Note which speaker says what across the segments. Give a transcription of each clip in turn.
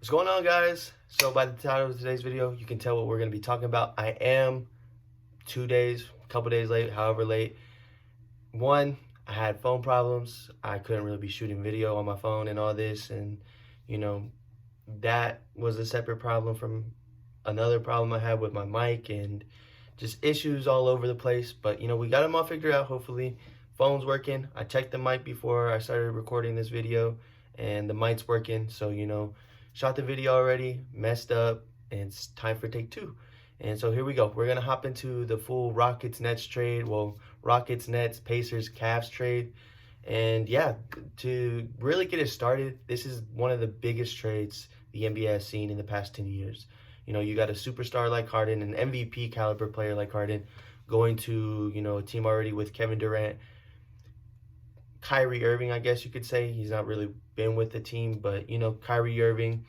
Speaker 1: What's going on, guys? So by the title of today's video, you can tell what we're going to be talking about. I am 2 days, a couple days late, however late. One, I had phone problems. I couldn't really be shooting video on my phone and all this. And, you know, that was a separate problem from another problem I had with my mic and just issues all over the place. But, we got them all figured out, hopefully. Phone's working. I checked the mic before I started recording this video, and the mic's working. So, shot the video already, messed up, and it's time for take two. And so here we go. We're going to hop into the full Rockets-Nets trade. Well, Rockets-Nets, Pacers, Cavs trade. And yeah, to really get it started, this is one of the biggest trades the NBA has seen in the past 10 years. You got a superstar like Harden, an MVP caliber player like Harden, going to, a team already with Kevin Durant, Kyrie Irving, I guess you could say. He's not really been with the team, but, Kyrie Irving,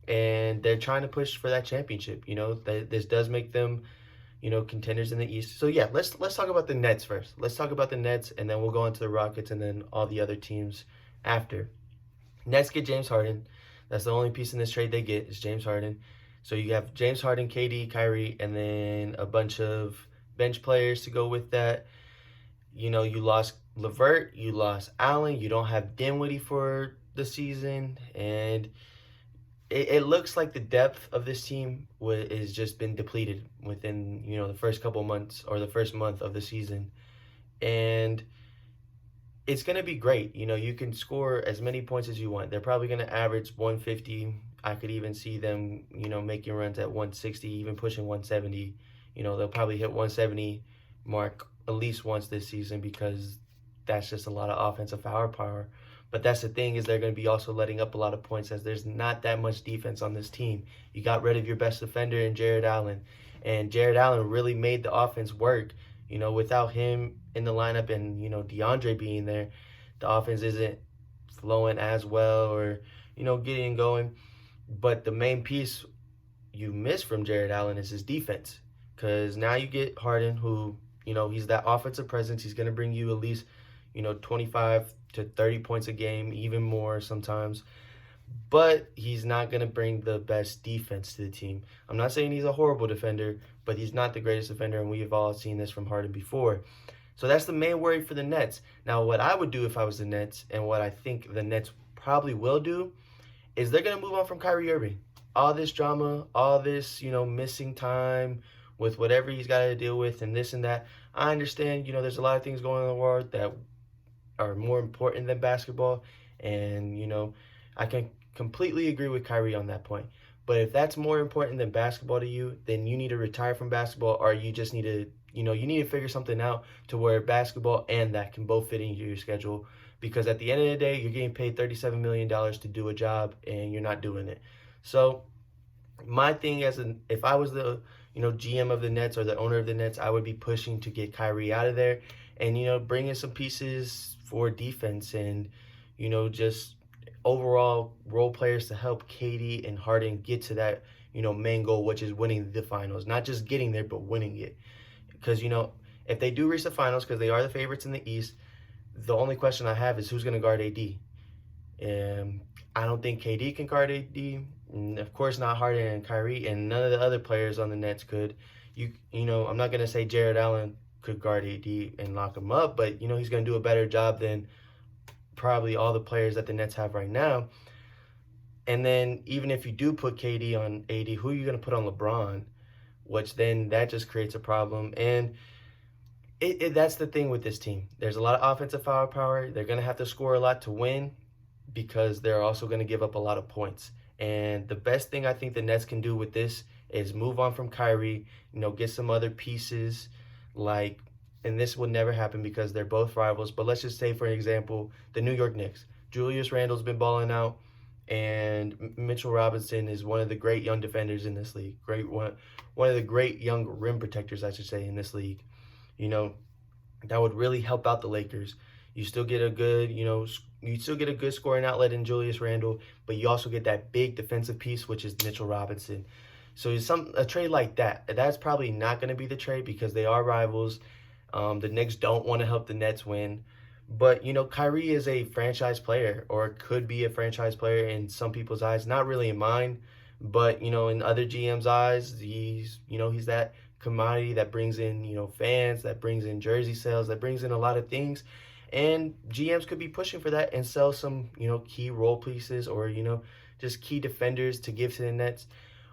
Speaker 1: and they're trying to push for that championship. This does make them, contenders in the East. So yeah, let's talk about the Nets first. Let's talk about the Nets, and then we'll go into the Rockets and then all the other teams after. Nets get James Harden. That's the only piece in this trade they get is James Harden. So you have James Harden, KD, Kyrie, and then a bunch of bench players to go with that. You lost LeVert, you lost Allen, you don't have Dinwiddie for the season, and it looks like the depth of this team has just been depleted within, the first couple months or the first month of the season. And it's going to be great. You can score as many points as you want. They're probably going to average 150. I could even see them, making runs at 160, even pushing 170. They'll probably hit 170 mark at least once this season because that's just a lot of offensive firepower. But that's the thing, is they're going to be also letting up a lot of points as there's not that much defense on this team. You got rid of your best defender in Jared Allen. And Jared Allen really made the offense work. Without him in the lineup and, DeAndre being there, the offense isn't flowing as well or, getting going. But the main piece you miss from Jared Allen is his defense. Because now you get Harden, who, he's that offensive presence. He's going to bring you at least, 25 to 30 points a game, even more sometimes. But he's not going to bring the best defense to the team. I'm not saying he's a horrible defender, but he's not the greatest defender, and we've all seen this from Harden before. So that's the main worry for the Nets. Now, what I would do if I was the Nets, and what I think the Nets probably will do, is they're going to move on from Kyrie Irving. All this drama, all this, missing time with whatever he's got to deal with and this and that. I understand, there's a lot of things going on in the world that are more important than basketball. And, I can completely agree with Kyrie on that point. But if that's more important than basketball to you, then you need to retire from basketball, or you just need to, you need to figure something out to where basketball and that can both fit into your schedule. Because at the end of the day, you're getting paid $37 million to do a job, and you're not doing it. So my thing if I was the, GM of the Nets or the owner of the Nets, I would be pushing to get Kyrie out of there and, bring in some pieces for defense and, just overall role players to help KD and Harden get to that, main goal, which is winning the finals. Not just getting there, but winning it. Because, if they do reach the finals, because they are the favorites in the East, the only question I have is who's going to guard AD. I don't think KD can guard AD. And of course not Harden and Kyrie, and none of the other players on the Nets could. I'm not going to say Jared Allen could guard AD and lock him up, but, he's going to do a better job than probably all the players that the Nets have right now. And then even if you do put KD on AD, who are you going to put on LeBron? Which then that just creates a problem. And that's the thing with this team. There's a lot of offensive firepower. They're going to have to score a lot to win because they're also going to give up a lot of points. And the best thing I think the Nets can do with this is move on from Kyrie, get some other pieces like, and this would never happen because they're both rivals, but let's just say, for example, the New York Knicks. Julius Randle's been balling out, and Mitchell Robinson is one of the great young defenders in this league. One of the great young rim protectors, I should say, in this league. That would really help out the Lakers. You still get a good, scoring outlet in Julius Randle, but you also get that big defensive piece, which is Mitchell Robinson. So a trade like that's probably not going to be the trade because they are rivals. The Knicks don't want to help the Nets win, But, Kyrie is a franchise player, or could be a franchise player in some people's eyes. Not really in mine, but, in other GM's eyes, he's that commodity that brings in, fans, that brings in jersey sales, that brings in a lot of things. And GMs could be pushing for that and sell some, key role pieces, or, just key defenders to give to the Nets,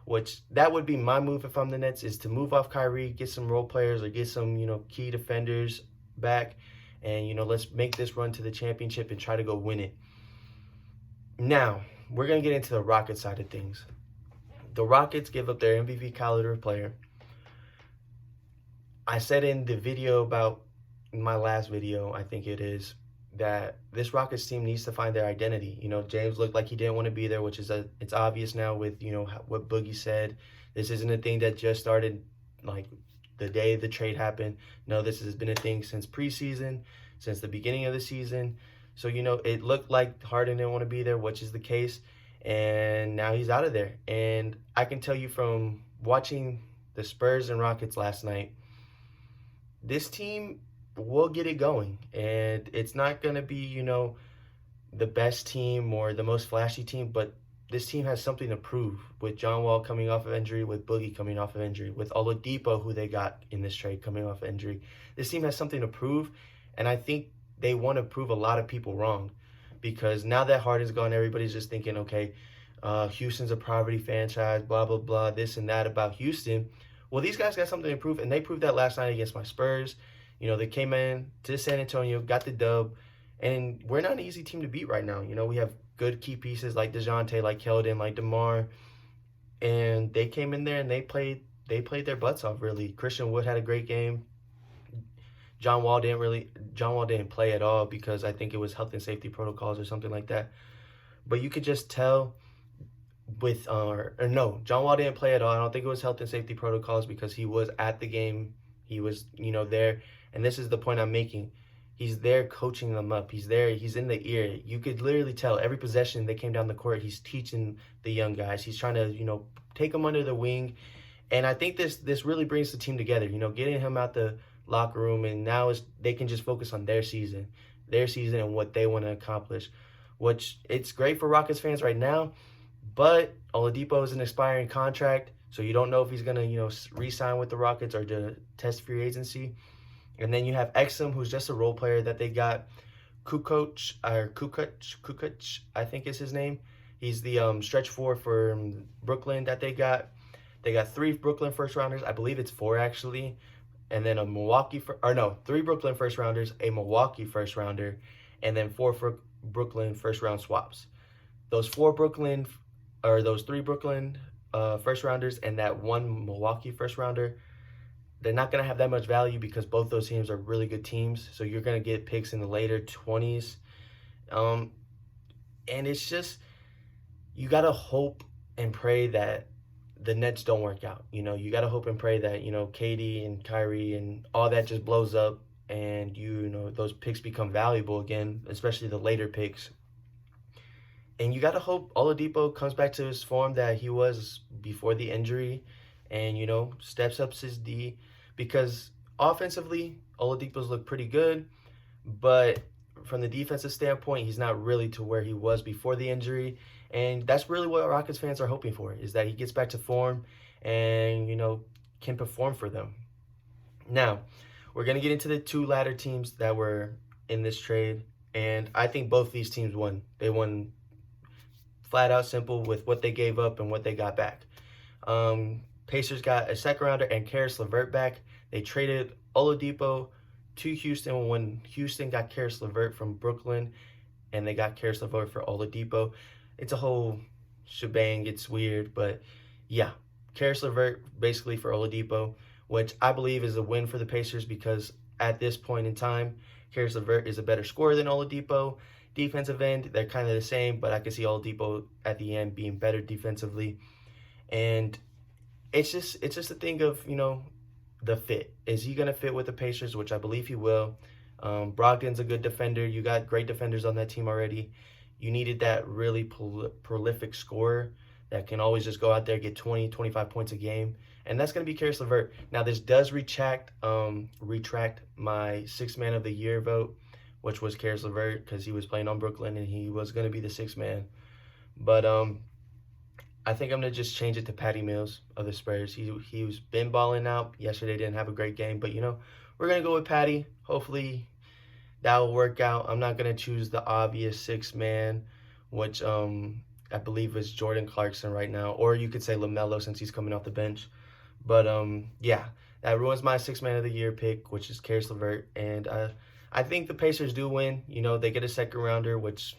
Speaker 1: which that would be my move if I'm the Nets, is to move off Kyrie, get some role players, or get some, key defenders back, and, let's make this run to the championship and try to go win it. Now, we're going to get into the Rockets side of things. The Rockets give up their MVP caliber player. I said in the video about my last video, I think it is, that this Rockets team needs to find their identity. James looked like he didn't want to be there, which is it's obvious now with, what Boogie said. This isn't a thing that just started like the day the trade happened. No, this has been a thing since preseason, since the beginning of the season. So, it looked like Harden didn't want to be there, which is the case. And now he's out of there. And I can tell you from watching the Spurs and Rockets last night, this team will get it going. And it's not going to be, the best team or the most flashy team, but this team has something to prove, with John Wall coming off of injury, with Boogie coming off of injury, with Oladipo, who they got in this trade, coming off of injury. This team has something to prove, and I think they want to prove a lot of people wrong, because now that Harden's gone, everybody's just thinking, okay, Houston's a poverty franchise, blah, blah, blah, this and that about Houston. Well, these guys got something to prove, and they proved that last night against my Spurs. They came in to San Antonio, got the dub, and we're not an easy team to beat right now. We have good key pieces like DeJounte, like Keldon, like DeMar, and they came in there and they played their butts off, really. Christian Wood had a great game. John Wall didn't play at all, because I think it was health and safety protocols or something like that. But you could just tell with no, John Wall didn't play at all. I don't think it was health and safety protocols, because he was at the game. He was, there. And this is the point I'm making. He's there coaching them up. He's there. He's in the ear. You could literally tell every possession they came down the court, he's teaching the young guys. He's trying to, take them under the wing. And I think this really brings the team together, getting him out the locker room. And now they can just focus on their season and what they want to accomplish, which it's great for Rockets fans right now. But Oladipo is an expiring contract, so you don't know if he's going to, re-sign with the Rockets or to test free agency. And then you have Exum, who's just a role player that they got. Kukoc, I think is his name. He's the stretch four for Brooklyn that they got. They got 3 Brooklyn first rounders. I believe it's 4 actually. And then 3 Brooklyn first rounders, a Milwaukee first rounder, and then 4 for Brooklyn first round swaps. Those 3 Brooklyn first rounders and that 1 Milwaukee first rounder, they're not going to have that much value, because both those teams are really good teams. So you're going to get picks in the later 20s. And it's just, you got to hope and pray that the Nets don't work out. You got to hope and pray that, KD and Kyrie and all that just blows up, and, those picks become valuable again, especially the later picks. And you got to hope Oladipo comes back to his form that he was before the injury, and, steps up his D, because offensively, Oladipo's look pretty good, but from the defensive standpoint, he's not really to where he was before the injury. And that's really what Rockets fans are hoping for, is that he gets back to form and, can perform for them. Now, we're going to get into the 2 latter teams that were in this trade, and I think both these teams won. They won flat out simple with what they gave up and what they got back. Pacers got a second rounder and Karis LeVert back. They traded Oladipo to Houston when Houston got Karis LeVert from Brooklyn, and they got Karis LeVert for Oladipo. It's a whole shebang. It's weird, but yeah, Karis LeVert basically for Oladipo, which I believe is a win for the Pacers, because at this point in time, Karis LeVert is a better scorer than Oladipo. Defensive end, they're kind of the same, but I can see Oladipo at the end being better defensively. And it's just a thing of, the fit. Is he going to fit with the Pacers, which I believe he will. Brogdon's a good defender. You got great defenders on that team already. You needed that really prolific scorer that can always just go out there, get 20, 25 points a game. And that's going to be Karis LeVert. Now, this does retract my 6th man of the year vote, which was Karis LeVert because he was playing on Brooklyn and he was going to be the sixth man. But I think I'm gonna just change it to Patty Mills of the Spurs. He's been balling out. Yesterday didn't have a great game, but we're gonna go with Patty. Hopefully that will work out. I'm not gonna choose the obvious six man, which I believe is Jordan Clarkson right now, or you could say LaMelo since he's coming off the bench. But yeah, that ruins my six man of the year pick, which is Karis LeVert, and I think the Pacers do win. They get a second rounder, which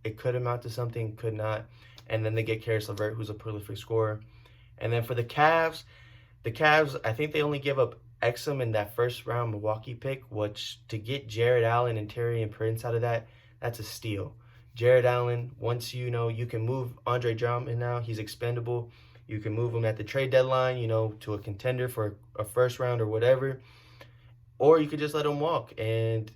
Speaker 1: it could amount to something, could not. And then they get Karis LeVert, who's a prolific scorer. And then for the Cavs, I think they only give up Exum in that first round Milwaukee pick, which to get Jared Allen and Taurean Prince out of that, that's a steal. Jared Allen, once you can move Andre Drummond now, he's expendable. You can move him at the trade deadline, to a contender for a first round or whatever. Or you could just let him walk and,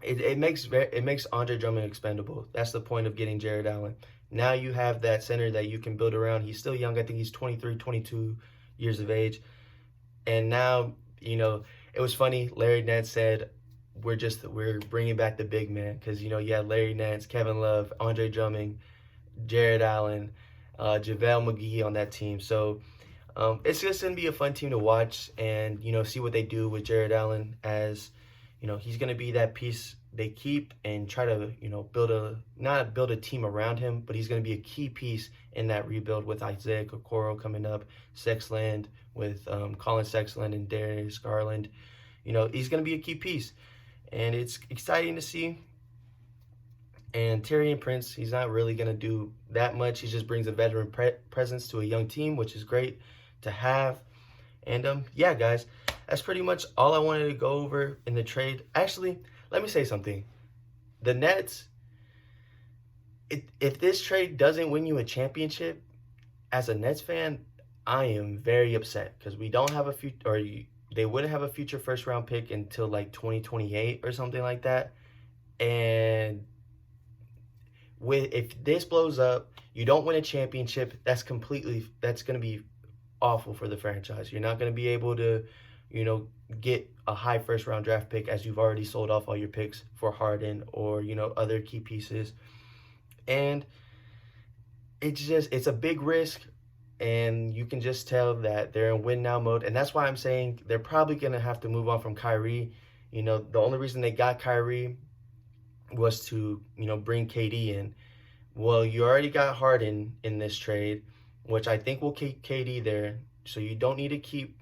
Speaker 1: it makes Andre Drummond expendable. That's the point of getting Jared Allen. Now you have that center that you can build around. He's still young. I think he's 23, 22 years of age. And now, it was funny. Larry Nance said, we're bringing back the big man because, you had Larry Nance, Kevin Love, Andre Drummond, Jared Allen, JaVale McGee on that team. So it's just going to be a fun team to watch and, see what they do with Jared Allen as he's going to be that piece they keep and try to, not build a team around him, but he's going to be a key piece in that rebuild with Isaiah Okoro coming up, Sexland with Colin Sexland and Darius Garland. He's going to be a key piece. And it's exciting to see. And Taurean Prince, he's not really going to do that much. He just brings a veteran presence to a young team, which is great to have. And yeah, guys, that's pretty much all I wanted to go over in the trade. Actually, let me say something. The Nets, if this trade doesn't win you a championship, as a Nets fan, I am very upset because we don't have a future, or they wouldn't have a future first round pick until like 2028 or something like that. And if this blows up, you don't win a championship, that's going to be awful for the franchise. You're not going to be able to, get a high first round draft pick as you've already sold off all your picks for Harden or, other key pieces. And it's a big risk. And you can just tell that they're in win now mode. And that's why I'm saying they're probably going to have to move on from Kyrie. The only reason they got Kyrie was to, bring KD in. Well, you already got Harden in this trade, which I think will keep KD there. So you don't need to keep,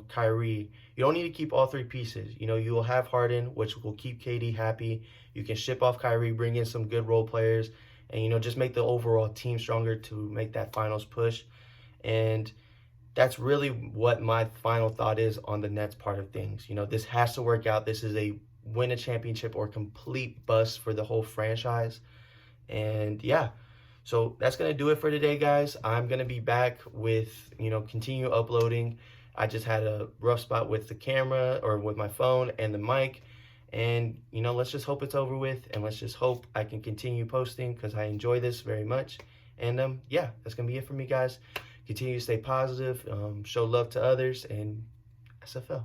Speaker 1: Kyrie. You don't need to keep all three pieces. You will have Harden, which will keep KD happy. You can ship off Kyrie, bring in some good role players, and, just make the overall team stronger to make that finals push. And that's really what my final thought is on the Nets part of things. This has to work out. This is a win a championship or complete bust for the whole franchise. And yeah, so that's going to do it for today, guys. I'm going to be back with, continue uploading. I just had a rough spot with the camera or with my phone and the mic. And, let's just hope it's over with. And let's just hope I can continue posting because I enjoy this very much. And yeah, that's going to be it for me, guys. Continue to stay positive, show love to others, and SFL.